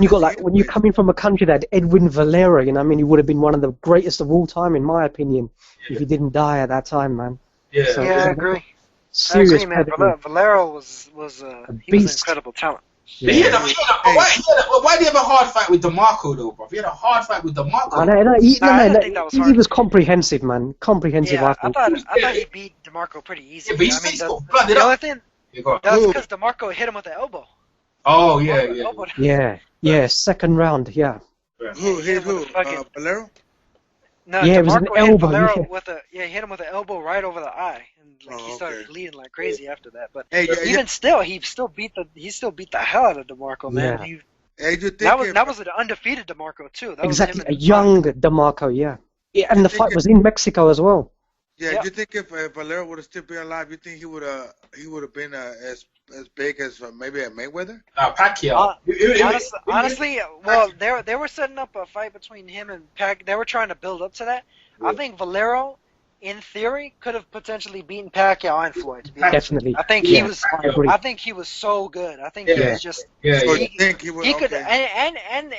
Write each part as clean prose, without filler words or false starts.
You got like when you're coming from a country that Edwin Valero, you know, I mean, he would have been one of the greatest of all time, in my opinion, if he didn't die at that time, man. Yeah, So, yeah, I agree. Serious man. Valero was an incredible talent. Yeah. Why did he have a hard fight with DeMarco though, bro? He had a hard fight with DeMarco. I know, he was comprehensive, man. Comprehensive. Yeah, I thought he beat DeMarco pretty easy. Yeah, but the only thing that's because DeMarco hit him with the elbow. Oh yeah. Yeah. Second round. Yeah. Who hit who? Valero? No, yeah, it was an elbow. Valero he hit him with an elbow right over the eye, and he started bleeding like crazy after that. But still, he still beat the hell out of DeMarco, man. Yeah. That was an undefeated DeMarco too. That exactly, a young DeMarco, yeah. And the fight was in Mexico as well. Yeah, you think if Valero would have still been alive, you think he would have been as big as maybe a Mayweather? Pacquiao. Honestly, well, they were setting up a fight between him and Pacquiao. They were trying to build up to that. Yeah. I think Valero, in theory, could have potentially beaten Pacquiao and Floyd. To be honest. Definitely. I think he was. I think he was so good. I think he was just. Yeah. So he could, okay.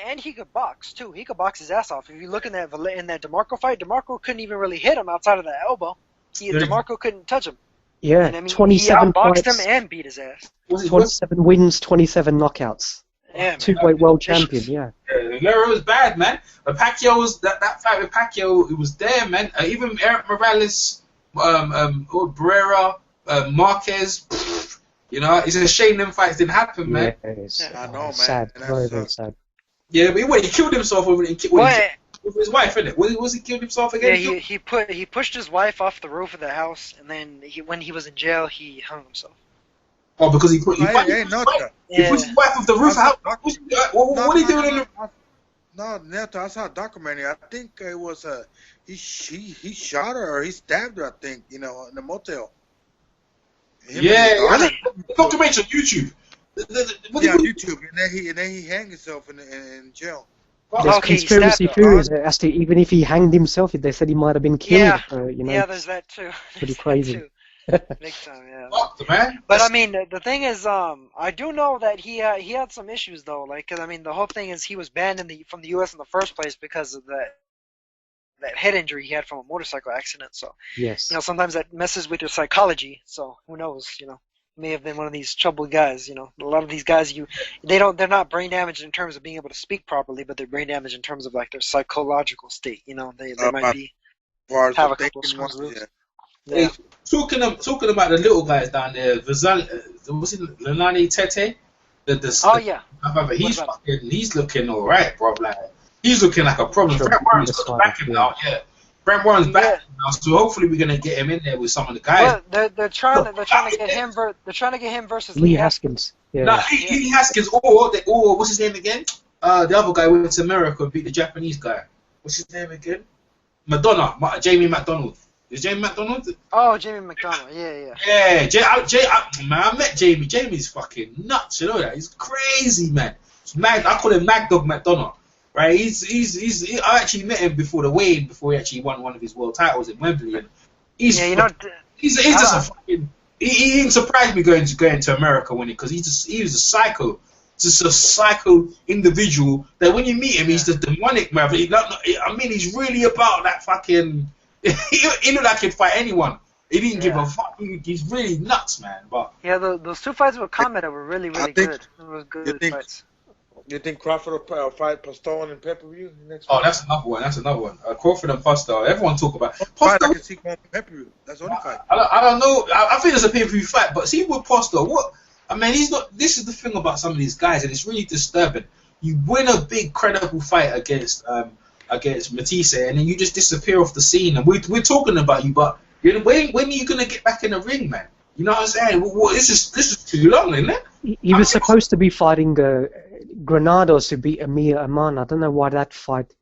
and he could box too. He could box his ass off. If you look in that DeMarco fight, DeMarco couldn't even really hit him outside of the elbow. DeMarco couldn't touch him. Yeah, and, I mean, 27 he outboxed fights, him and beat his ass. 27 wins, 27 knockouts. Yeah, two-weight world champion. Yeah. Valero was bad, man. But Pacquiao was that fight with Pacquiao. It was there, man. Even Eric Morales, Barrera, Marquez. You know, it's a shame them fights didn't happen, man. I know, man. Sad, very sad. Yeah, but he killed himself with his wife, innit? Was he killed himself again? Yeah, he pushed his wife off the roof of the house, and then when he was in jail, he hung himself. Oh, because he pushed his wife off the roof. What are you doing in the... No, Neto, I saw a documentary. I think it was he shot her or he stabbed her. I think in the motel. Really? The documentary on YouTube. YouTube, and then he hanged himself in jail. There's conspiracy theories as to even if he hanged himself, they said he might have been killed. Yeah, there's that too. Pretty crazy. Big time, yeah. But I mean, the thing is, I do know that he had some issues though. Like, 'cause I mean, the whole thing is he was banned from the U.S. in the first place because of that head injury he had from a motorcycle accident. So yes, sometimes that messes with your psychology. So who knows? May have been one of these troubled guys. A lot of these guys, they're not brain damaged in terms of being able to speak properly, but they're brain damaged in terms of like their psychological state. They might be have a couple of screws loose. Yeah. Talking about the little guys down there, was it Lenani Tete? He's looking alright, bro. Like, he's looking like a problem. Frank Warren's got the backing now, Frank Warren's back now, so hopefully we're gonna get him in there with some of the guys. Well, they're trying to get him versus Lee Haskins. Yeah. No, Lee Haskins or what's his name again? The other guy went to America and beat the Japanese guy. What's his name again? Jamie McDonald. Is Jamie McDonald? Oh, Jamie McDonald. Yeah. Yeah, man, I met Jamie. Jamie's fucking nuts. You know that? He's crazy, man. I call him Mad Dog McDonald. Right? I actually met him before the weigh-in, before he actually won one of his world titles in Wembley. And he's just a fucking. He didn't surprise me going to America because he was a psycho. Just a psycho individual that when you meet him, he's just demonic, man. I mean, he's really about that fucking. He looked like he'd fight anyone. He didn't give a fuck. He's really nuts, man. But those two fights with Kameda were really good. It was good fights. You think Crawford will fight Postol in pay-per-view next week? That's another one. Crawford and Postol. Everyone talk about Postol. I can see on pay-per-view. That's the only fight. I don't know. I think there's a pay-per-view fight, but see with Postol, what? I mean, he's not. This is the thing about some of these guys, and it's really disturbing. You win a big, credible fight against Matthysse, and then you just disappear off the scene. And we're talking about you, but when are you gonna get back in the ring, man? You know what I'm saying? This is too long, isn't it? He was supposed to be fighting Granados to beat Amir Aman. I don't know why that fight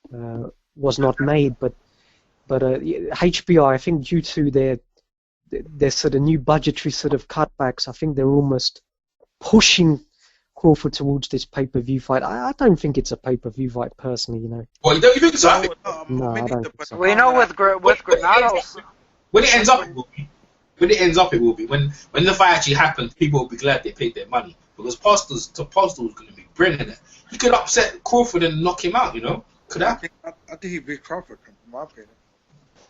was not made, but HBO, I think due to their sort of new budgetary sort of cutbacks, I think they're almost pushing Crawford towards this pay-per-view fight. I don't think it's a pay-per-view fight, personally. Well, you don't think so? No, I don't think so. We know with Granados. When it ends up, it will be. When the fight actually happens, people will be glad they paid their money. because Postol's going to be brilliant. He could upset Crawford and knock him out. You know, could happen. I think he beat Crawford, in my opinion.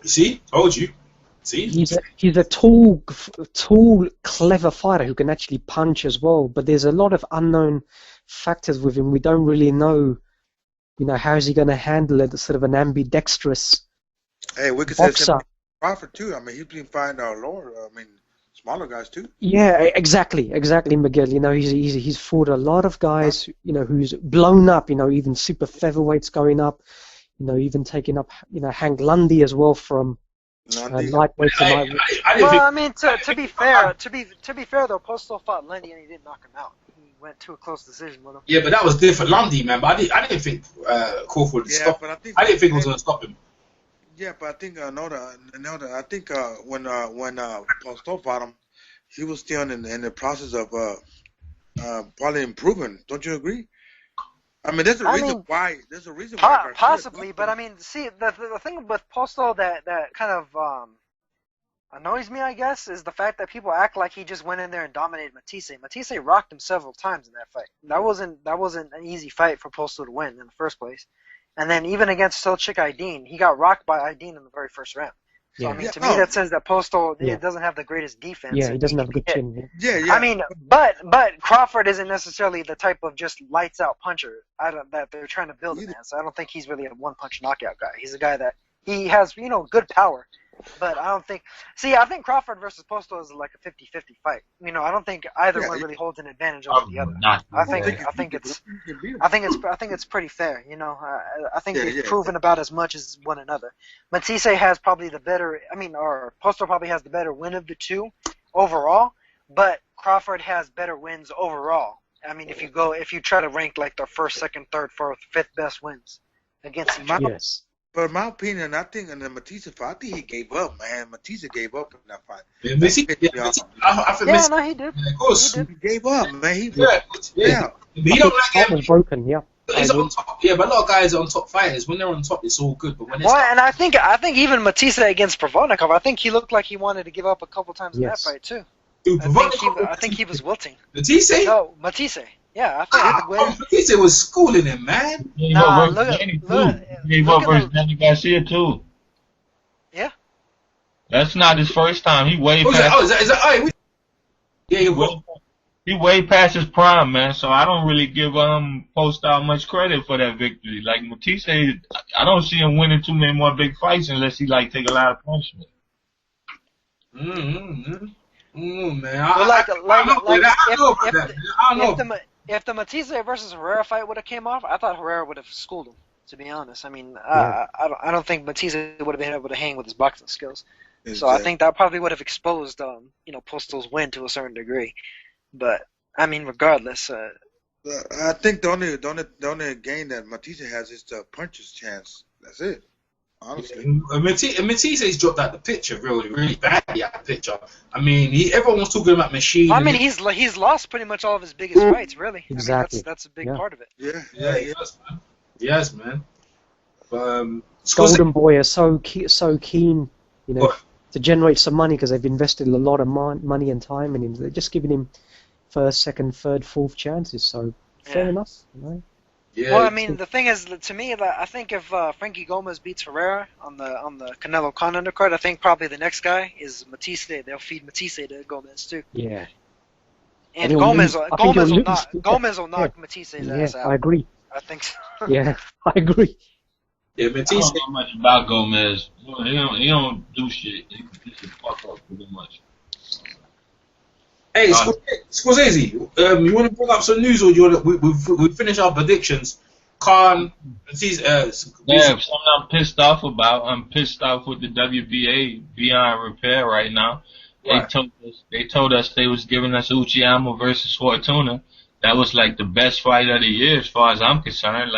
You see, told you. See, he's a tall, clever fighter who can actually punch as well. But there's a lot of unknown factors with him. We don't really know, how is he going to handle it? Sort of an ambidextrous Hey, we could say boxer. Crawford too. I mean, he's been fighting smaller guys too. Yeah, exactly, Miguel. He's fought a lot of guys, who's blown up. Even super featherweights going up. Even taking up, Hank Lundy as well from lightweight to lightweight. I mean, to be fair though, Postol fought Lundy and he didn't knock him out. He went to a close decision with him. Yeah, but that was different, Lundy, man. But I didn't think Crawford would stop. But I didn't think it was going to stop him. Yeah, but I think I think when Postol fought him, he was still in the process of probably improving. Don't you agree? I mean, there's a reason why. There's a reason why. Possibly, but I mean, see, the thing with Postol that kind of annoys me, I guess, is the fact that people act like he just went in there and dominated Matthysse. Matthysse rocked him several times in that fight. That wasn't an easy fight for Postol to win in the first place. And then even against Selçuk Aydin, he got rocked by Aydin in the very first round. So, I mean, to me, that says that Postol doesn't have the greatest defense. Yeah, he doesn't have a good chin. Yeah. I mean, but Crawford isn't necessarily the type of just lights out puncher that they're trying to build him as. So I don't think he's really a one punch knockout guy. He's a guy that he has, good power. But I don't think. See, I think Crawford versus Postol is like a 50-50 fight. I don't think either one really holds an advantage over the other. I think it's pretty fair. I think they've proven about as much as one another. Matthysse has probably the better. Or Postol probably has the better win of the two overall. But Crawford has better wins overall. If you try to rank like their first, second, third, fourth, fifth best wins against each other. Yes. But in my opinion, I think in the Matthysse fight, I think he gave up, man. Matthysse gave up in that fight. I think he did. Of course. He gave up, man. Yeah. But he don't like was broken, yeah. He's on top. Yeah, but a lot of guys are on top fighters. When they're on top, it's all good. But when it's and I think even Matthysse against Provodnikov, I think he looked like he wanted to give up a couple times in that fight too. Dude, I think he was wilting. Matthysse? No, Matthysse. Yeah, I think Matthysse was schooling him, man. He gave up versus Danny Garcia too. Yeah. That's not his first time. He way past. He way past his prime, man. So I don't really give Postol much credit for that victory. Like Matthysse, I don't see him winning too many more big fights unless he take a lot of punishment. Man. If the Matthysse versus Herrera fight would have came off, I thought Herrera would have schooled him. To be honest, I don't think Matthysse would have been able to hang with his boxing skills. Exactly. So I think that probably would have exposed, Postol's win to a certain degree. But regardless, I think the only gain that Matthysse has is the puncher's chance. That's it. Honestly, Mathisse's dropped out the picture really, really badly out the picture. Everyone was talking about machine. He's lost pretty much all of his biggest fights, really. Exactly. That's a big part of it. Yeah. Yes, man. But Golden Boy are so keen, to generate some money because they've invested a lot of money and time in him. They're just giving him first, second, third, fourth chances. So fair enough, Yeah. Well, the thing is, to me, I think if Frankie Gomez beats Herrera on the Canelo Con undercard, I think probably the next guy is Matthysse. They'll feed Matthysse to Gomez too. Yeah. And Gomez will knock Matisse's ass out. I agree. I think so. Yeah, I agree. Yeah, I don't know much about Gomez. He don't do shit. He just fuck up pretty much. Hey, Scorsese, you want to bring up some news, or you want we finish our predictions? Khan, something I'm pissed off about. I'm pissed off with the WBA beyond repair right now. Right. They told us they was giving us Uchiyama versus Fortuna. That was like the best fight of the year as far as I'm concerned.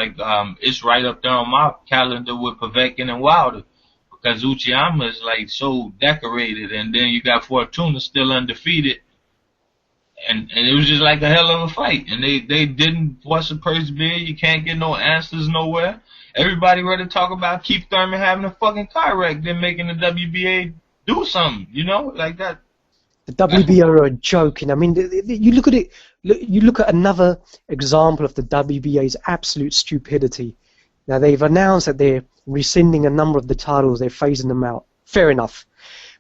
It's right up there on my calendar with Povetkin and Wilder, because Uchiyama is so decorated, and then you got Fortuna still undefeated. And it was just like a hell of a fight. And they didn't force a purse bid. You can't get no answers nowhere. Everybody ready to talk about Keith Thurman having a fucking car wreck, then making the WBA do something, like that. The WBA are a joke, I mean, you look at it. You look at another example of the WBA's absolute stupidity. Now they've announced that they're rescinding a number of the titles. They're phasing them out. Fair enough.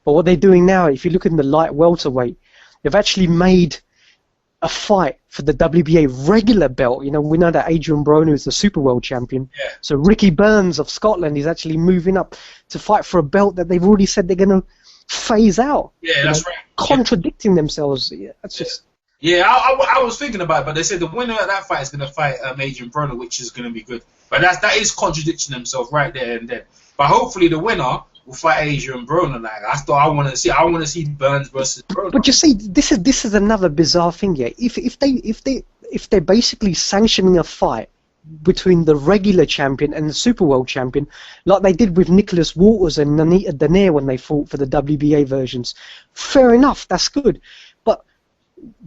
But what they're doing now, if you look in the light welterweight, they've actually made a fight for the WBA regular belt. We know that Adrian Broner is the Super World Champion. Yeah. So Ricky Burns of Scotland is actually moving up to fight for a belt that they've already said they're going to phase out. Yeah, that's right. Contradicting themselves. Yeah, that's just. Yeah, I was thinking about it, but they said the winner of that fight is going to fight Adrian Broner, which is going to be good. But that is contradicting themselves right there and then. But hopefully the winner will fight Adrian Broner. Like that's what I want to see. I want to see Burns versus Broner. But you see, this is another bizarre thing here. If they're basically sanctioning a fight between the regular champion and the Super World Champion, like they did with Nicholas Walters and Nanita Donaire when they fought for the WBA versions, fair enough, that's good. But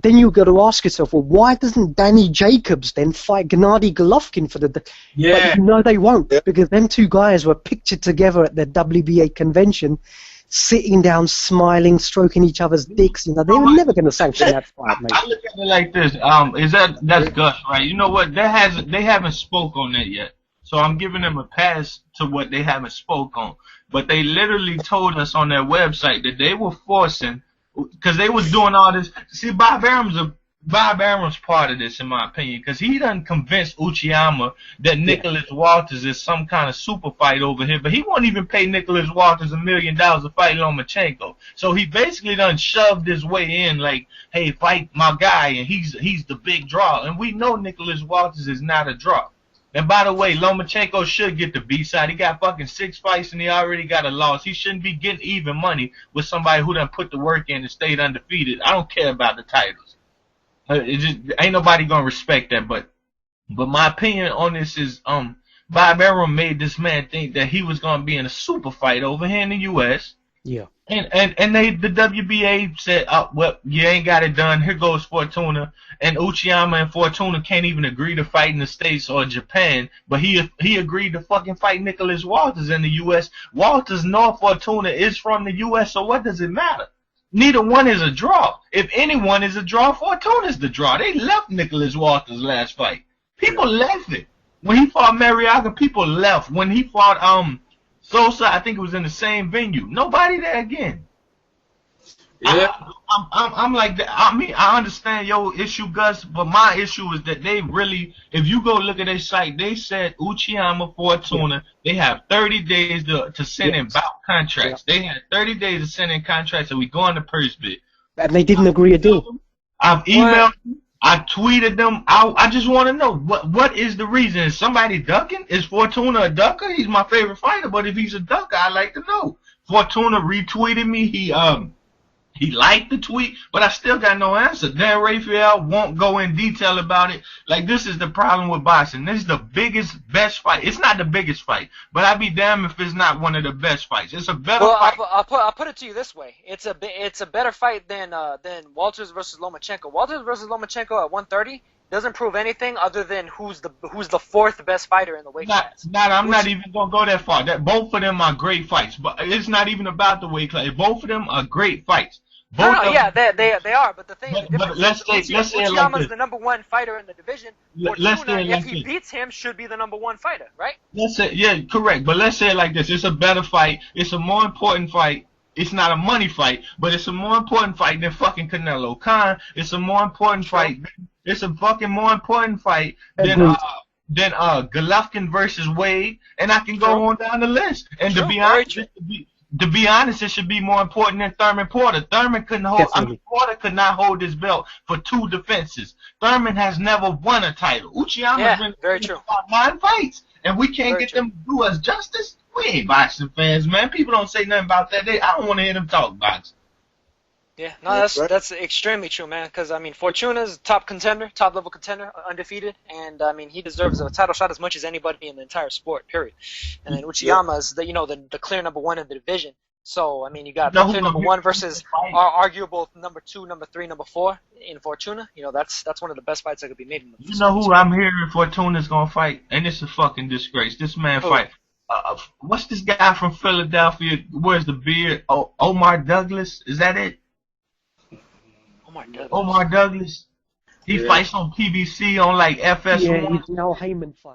then you've got to ask yourself, well, why doesn't Danny Jacobs then fight Gennady Golovkin for the... Yeah. But no, they won't, because them two guys were pictured together at the WBA convention, sitting down, smiling, stroking each other's dicks. They were never going to sanction that fight, mate. I look at it like this. That's Gus, right? You know what? They haven't spoke on that yet. So I'm giving them a pass to what they haven't spoke on. But they literally told us on their website that they were forcing, because they was doing all this. See, Bob Arum's part of this, in my opinion, because he done convinced Uchiyama that Nicholas Walters is some kind of super fight over here, but he won't even pay Nicholas Walters $1 million to fight Lomachenko. So he basically done shoved his way in, like, hey, fight my guy, and he's the big draw. And we know Nicholas Walters is not a draw. And by the way, Lomachenko should get the B side. He got fucking 6 fights and he already got a loss. He shouldn't be getting even money with somebody who done put the work in and stayed undefeated. I don't care about the titles. Ain't nobody gonna respect that. But my opinion on this is, Bob Arum made this man think that he was gonna be in a super fight over here in the U.S. Yeah. And the WBA said, well, you ain't got it done. Here goes Fortuna. And Uchiyama and Fortuna can't even agree to fight in the States or Japan. But he agreed to fucking fight Nicholas Walters in the U.S. Walters nor Fortuna is from the U.S., so what does it matter? Neither one is a draw. If anyone is a draw, Fortuna's the draw. They left Nicholas Walters' last fight. People left it. When he fought Mariaga, people left. When he fought Sosa, I think it was in the same venue. Nobody there again. Yeah. I'm like that. I mean, I understand your issue, Gus, but my issue is that they really, if you go look at their site, they said Uchiyama, Fortuna, they have 30 days to send in bout contracts. They had 30 days to send in contracts, and we go on the purse bid. And they didn't agree a deal. I've emailed them. I tweeted them. I just want to know what is the reason? Is somebody ducking? Is Fortuna a ducker? He's my favorite fighter, but if he's a ducker, I'd like to know. Fortuna retweeted me. He liked the tweet, but I still got no answer. Dan Rafael won't go in detail about it. Like, this is the problem with boxing. This is the best fight. It's not the biggest fight, but I'd be damned if it's not one of the best fights. It's a better fight. I'll put it to you this way: it's a better fight than Walters versus Lomachenko. Walters versus Lomachenko at 130 doesn't prove anything other than who's the fourth best fighter in the weight class. I'm not even gonna go that far. That both of them are great fights, but it's not even about the weight class. Both of them are great fights. They are. But the thing, let's say Uchiyama's the number one fighter in the division. Fortuna, if he beats him, should be the number one fighter, right? Let's say, yeah, correct. But let's say it like this: it's a better fight. It's a more important fight. It's not a money fight, but it's a more important fight than fucking Canelo Khan. It's a more important fight. It's a fucking more important fight than Golovkin versus Wade, and I can go on down the list. And to be honest, it should be more important than Thurman Porter. Thurman couldn't hold. Porter could not hold his belt for 2 defenses. Thurman has never won a title. Uchiyama's been about 9 fights, and we can't get them to do us justice. We ain't boxing fans, man. People don't say nothing about that. I don't want to hear them talk boxing. Yeah, no, that's extremely true, man. Because I mean, Fortuna's top level contender, undefeated, and I mean, he deserves a title shot as much as anybody in the entire sport, period. And then Uchiyama is the clear number 1 in the division. So I mean, you got clear number 1 versus arguable number 2, number 3, number 4 in Fortuna. That's one of the best fights that could be made. You know who I'm hearing Fortuna's gonna fight, and it's a fucking disgrace. This man fight. What's this guy from Philadelphia? Wears the beard? Omar Douglas? Is that it? Omar Douglas. He fights on PBC on like FS1. Yeah, he's now Heyman fight.